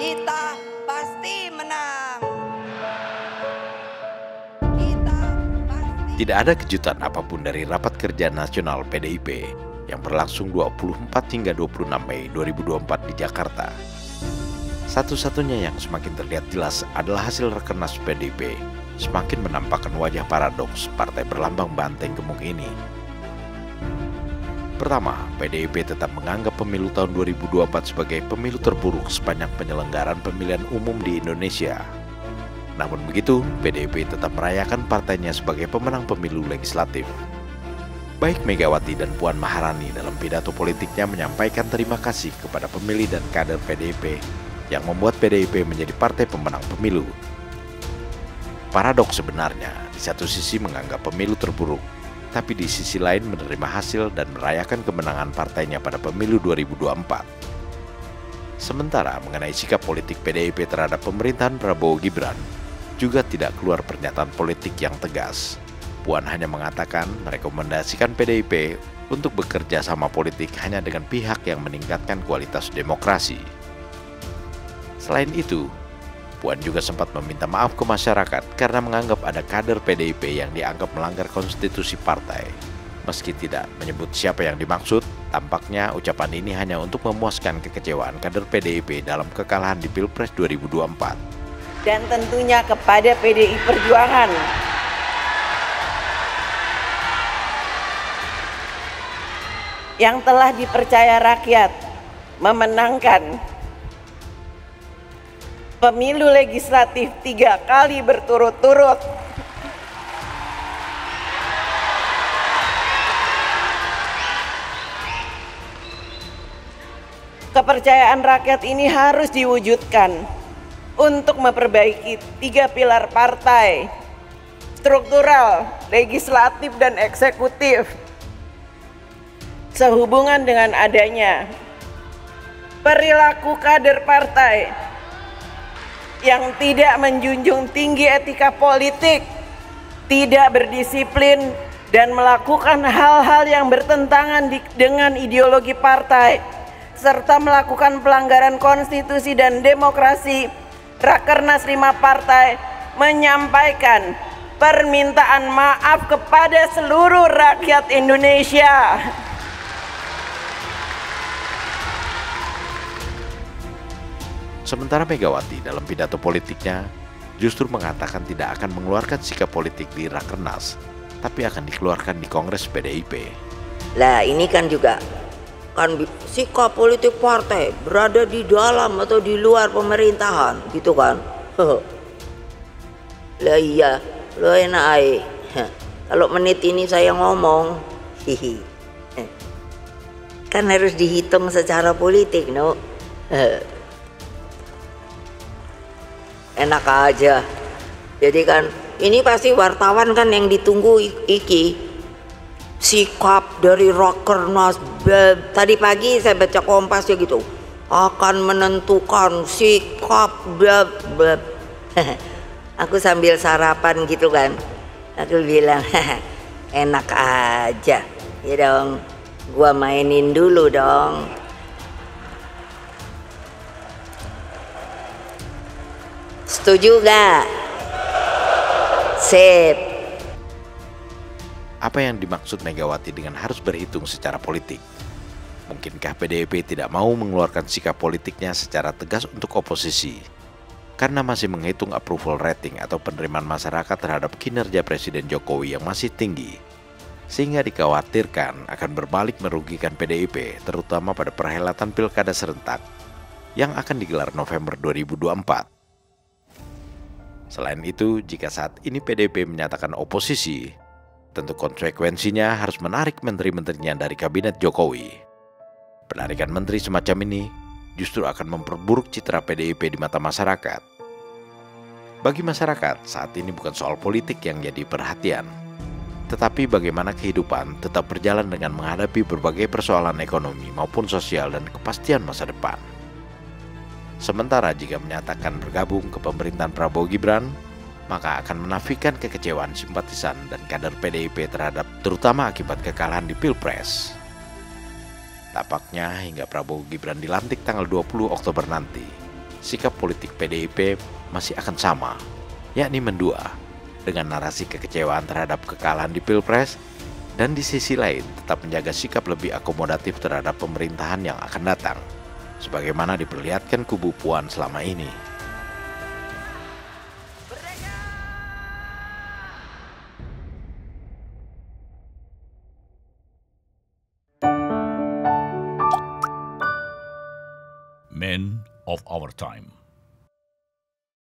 Kita pasti menang. Kita pasti. Tidak ada kejutan apapun dari Rapat Kerja Nasional PDIP yang berlangsung 24 hingga 26 Mei 2024 di Jakarta. Satu-satunya yang semakin terlihat jelas adalah hasil Rakernas PDIP semakin menampakkan wajah paradoks partai berlambang banteng gemuk ini. Pertama, PDIP tetap menganggap pemilu tahun 2024 sebagai pemilu terburuk sepanjang penyelenggaraan pemilihan umum di Indonesia. Namun begitu, PDIP tetap merayakan partainya sebagai pemenang pemilu legislatif. Baik Megawati dan Puan Maharani dalam pidato politiknya menyampaikan terima kasih kepada pemilih dan kader PDIP yang membuat PDIP menjadi partai pemenang pemilu. Paradoks sebenarnya, di satu sisi menganggap pemilu terburuk, tapi di sisi lain menerima hasil dan merayakan kemenangan partainya pada pemilu 2024. Sementara mengenai sikap politik PDIP terhadap pemerintahan Prabowo Gibran, juga tidak keluar pernyataan politik yang tegas. Puan hanya mengatakan merekomendasikan PDIP untuk bekerja sama politik hanya dengan pihak yang meningkatkan kualitas demokrasi. Selain itu, Puan juga sempat meminta maaf ke masyarakat karena menganggap ada kader PDIP yang dianggap melanggar konstitusi partai. Meski tidak menyebut siapa yang dimaksud, tampaknya ucapan ini hanya untuk memuaskan kekecewaan kader PDIP dalam kekalahan di Pilpres 2024. Dan tentunya kepada PDI Perjuangan yang telah dipercaya rakyat memenangkan pemilu legislatif 3 kali berturut-turut. Kepercayaan rakyat ini harus diwujudkan untuk memperbaiki 3 pilar partai, struktural, legislatif, dan eksekutif. Sehubungan dengan adanya perilaku kader partai yang tidak menjunjung tinggi etika politik, tidak berdisiplin, dan melakukan hal-hal yang bertentangan dengan ideologi partai, serta melakukan pelanggaran konstitusi dan demokrasi, Rakernas 5 partai menyampaikan permintaan maaf kepada seluruh rakyat Indonesia. Sementara Megawati dalam pidato politiknya justru mengatakan tidak akan mengeluarkan sikap politik di Rakernas, tapi akan dikeluarkan di Kongres PDIP. Lah ini kan juga kan sikap politik partai berada di dalam atau di luar pemerintahan gitu kan. Lah iya, lo enak aja. Kalau menit ini saya ngomong, kan harus dihitung secara politik, no. Enak aja. Jadi kan ini pasti wartawan kan yang ditunggu iki sikap dari Rakernas. Tadi pagi saya baca Kompas ya gitu, akan menentukan sikap aku sambil sarapan gitu kan, aku bilang enak aja ya dong, gua mainin dulu dong. Setuju gak? Sip. Apa yang dimaksud Megawati dengan harus berhitung secara politik? Mungkinkah PDIP tidak mau mengeluarkan sikap politiknya secara tegas untuk oposisi? Karena masih menghitung approval rating atau penerimaan masyarakat terhadap kinerja Presiden Jokowi yang masih tinggi, sehingga dikhawatirkan akan berbalik merugikan PDIP, terutama pada perhelatan pilkada serentak yang akan digelar November 2024. Selain itu, jika saat ini PDIP menyatakan oposisi, tentu konsekuensinya harus menarik menteri-menterinya dari kabinet Jokowi. Penarikan menteri semacam ini justru akan memperburuk citra PDIP di mata masyarakat. Bagi masyarakat, saat ini bukan soal politik yang jadi perhatian, tetapi bagaimana kehidupan tetap berjalan dengan menghadapi berbagai persoalan ekonomi maupun sosial dan kepastian masa depan. Sementara jika menyatakan bergabung ke pemerintahan Prabowo Gibran, maka akan menafikan kekecewaan simpatisan dan kader PDIP terhadap terutama akibat kekalahan di Pilpres. Tampaknya hingga Prabowo Gibran dilantik tanggal 20 Oktober nanti, sikap politik PDIP masih akan sama, yakni mendua, dengan narasi kekecewaan terhadap kekalahan di Pilpres, dan di sisi lain tetap menjaga sikap lebih akomodatif terhadap pemerintahan yang akan datang, sebagaimana diperlihatkan kubu Puan selama ini. Men of our time.